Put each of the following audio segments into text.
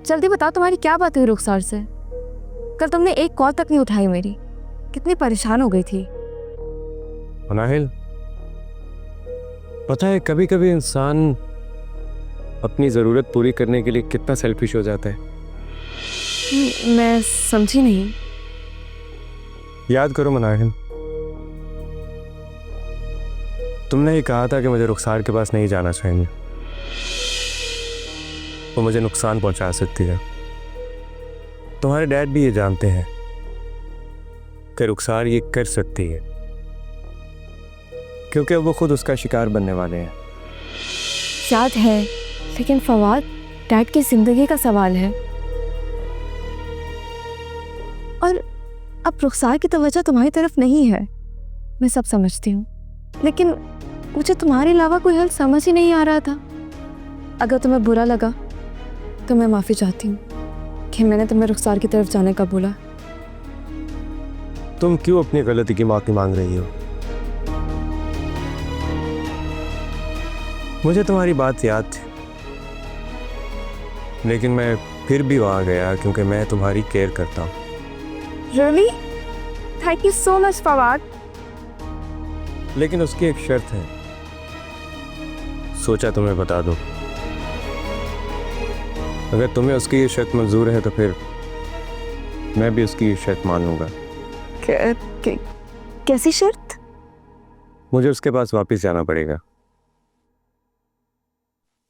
जल्दी बताओ तुम्हारी क्या बात हुई रुखसार से? कल तुमने एक कॉल तक नहीं उठाई मेरी। कितनी परेशान हो गई थी। अनाहिल, पता है कभी कभी इंसान अपनी ज़रूरत पूरी करने के लिए कितना सेल्फिश हो जाता है। मैं समझी नहीं। याद करो मनाहिल, तुमने ही कहा था कि मुझे रुखसार के पास नहीं जाना चाहिए, वो मुझे नुकसान पहुंचा सकती है। तुम्हारे डैड भी ये जानते हैं कि रुखसार ये कर सकती है, क्योंकि वो खुद उसका शिकार बनने वाले हैं। याद है, लेकिन फवाद, डैड की जिंदगी का सवाल है और अब रुखसार की तवज्जो तुम्हारी तरफ नहीं है। मैं सब समझती हूँ, लेकिन मुझे तुम्हारे अलावा कोई हल समझ ही नहीं आ रहा था। अगर तुम्हें बुरा लगा तो मैं माफ़ी चाहती हूँ कि मैंने तुम्हें रुखसार की तरफ जाने का बोला। तुम क्यों अपनी गलती की माफी मांग रही हो? मुझे तुम्हारी बात याद थी, लेकिन मैं फिर भी वहां गया क्योंकि मैं तुम्हारी केयर करता हूँ। Really? Thank you so much, Fawad. लेकिन उसकी एक शर्त है, सोचा तुम्हें बता दो। अगर तुम्हें उसकी ये शर्त मंजूर है तो फिर मैं भी उसकी ये शर्त मान लूंगा। कैसी शर्त? मुझे उसके पास वापस जाना पड़ेगा।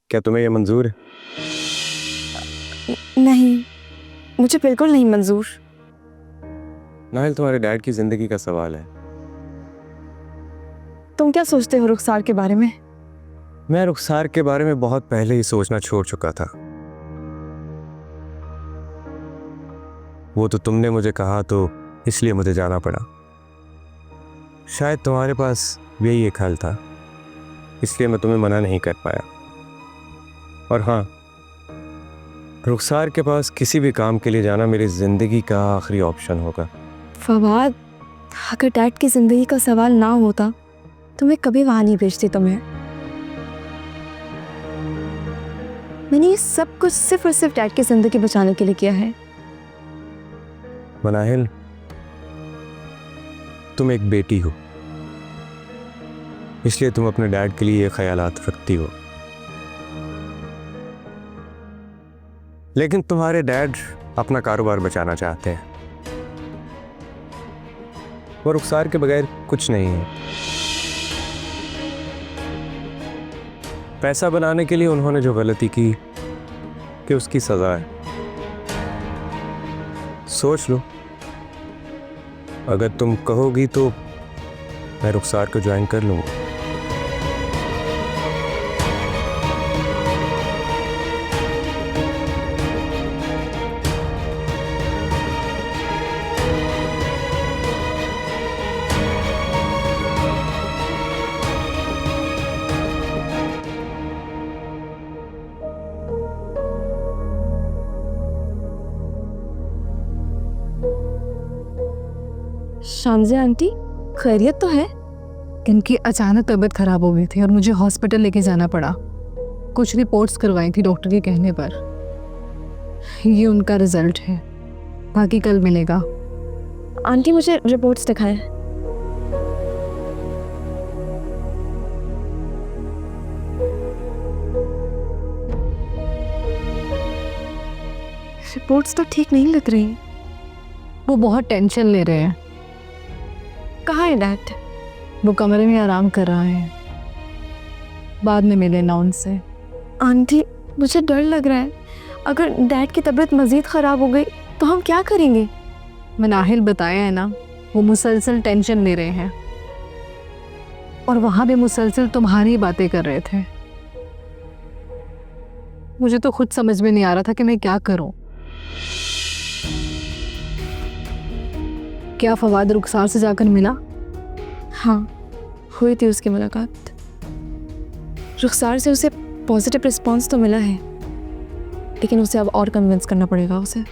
क्या तुम्हें यह मंजूर है? नहीं, मुझे बिल्कुल नहीं मंजूर। नाहिल, तुम्हारे डैड की जिंदगी का सवाल है। तुम क्या सोचते हो रुखसार के बारे में? मैं रुखसार के बारे में बहुत पहले ही सोचना छोड़ चुका था। वो तो तुमने मुझे कहा तो इसलिए मुझे जाना पड़ा। शायद तुम्हारे पास यही एक हल था, इसलिए मैं तुम्हें मना नहीं कर पाया। और हाँ, रुखसार के पास किसी भी काम के लिए जाना मेरी जिंदगी का आखिरी ऑप्शन होगा। फवाद, अगर डैड की जिंदगी का सवाल ना होता तो मैं कभी वहां नहीं भेजती तुम्हें। मैंने ये सब कुछ सिर्फ और सिर्फ डैड की जिंदगी बचाने के लिए किया है। मनाहिल, तुम एक बेटी हो, इसलिए तुम अपने डैड के लिए ये ख्यालात रखती हो। लेकिन तुम्हारे डैड अपना कारोबार बचाना चाहते हैं। वो रुखसार के बगैर कुछ नहीं है। पैसा बनाने के लिए उन्होंने जो गलती की कि उसकी सजा है। सोच लो, अगर तुम कहोगी तो मैं रुखसार को ज्वाइन कर लूंगा। शामज़िया आंटी, खैरियत तो है? इनकी अचानक तबीयत खराब हो गई थी और मुझे हॉस्पिटल लेके जाना पड़ा। कुछ रिपोर्ट्स करवाई थी डॉक्टर के कहने पर। ये उनका रिजल्ट है, बाकी कल मिलेगा। आंटी, मुझे रिपोर्ट्स दिखाएं। रिपोर्ट्स तो ठीक नहीं लग रही। वो बहुत टेंशन ले रहे हैं। कहाँ है डैड? वो कमरे में आराम कर रहा है, बाद में मिले ना उनसे। आंटी, मुझे डर लग रहा है। अगर डैड की तबीयत मज़ीद ख़राब हो गई तो हम क्या करेंगे? मनाहिल बताया है ना, वो मुसलसल टेंशन ले रहे हैं और वहाँ भी मुसलसल तुम्हारी बातें कर रहे थे। मुझे तो खुद समझ में नहीं आ रहा था कि मैं क्या करूं। क्या फवाद रुखसार से जाकर मिला? हाँ, हुई थी उसकी मुलाकात। रुखसार से उसे पॉजिटिव रिस्पांस तो मिला है, लेकिन उसे अब और कन्विंस करना पड़ेगा उसे।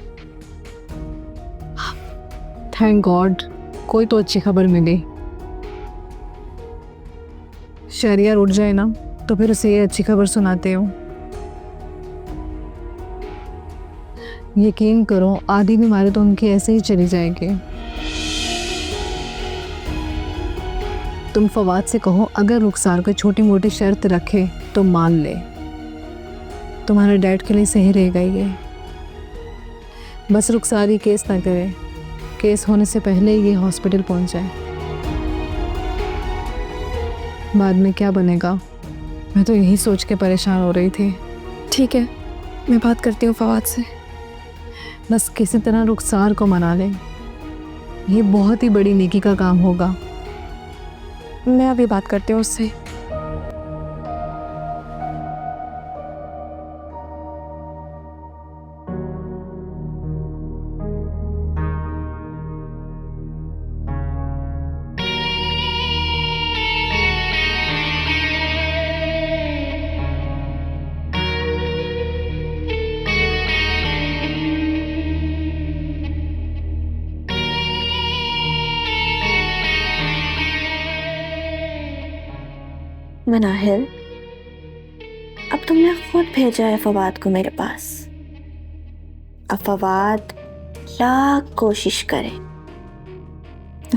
थैंक गॉड, कोई तो अच्छी खबर मिली। शहरियार उठ जाए ना तो फिर उसे ये अच्छी खबर सुनाते हो। यकीन करो, आधी बीमारी तो उनकी ऐसे ही चली जाएगी। तुम फवाद से कहो अगर रुखसार कोई छोटी मोटी शर्त रखे तो मान ले। तुम्हारे डैड के लिए सही रहेगा ये। बस रुखसार ये केस ना करे, केस होने से पहले ये हॉस्पिटल पहुंच जाए। बाद में क्या बनेगा, मैं तो यही सोच के परेशान हो रही थी। ठीक है, मैं बात करती हूँ फवाद से। बस किसी तरह रुखसार को मना ले, ये बहुत ही बड़ी नेकी का काम होगा। मैं अभी बात करती हूँ उससे। मनाहिल, अब तुमने खुद भेजा है फवाद को मेरे पास। अब फवाद लाख कोशिश करे,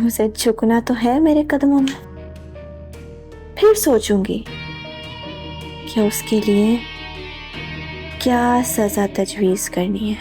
उसे झुकना तो है मेरे कदमों में। फिर सोचूंगी कि उसके लिए क्या सज़ा तजवीज़ करनी है।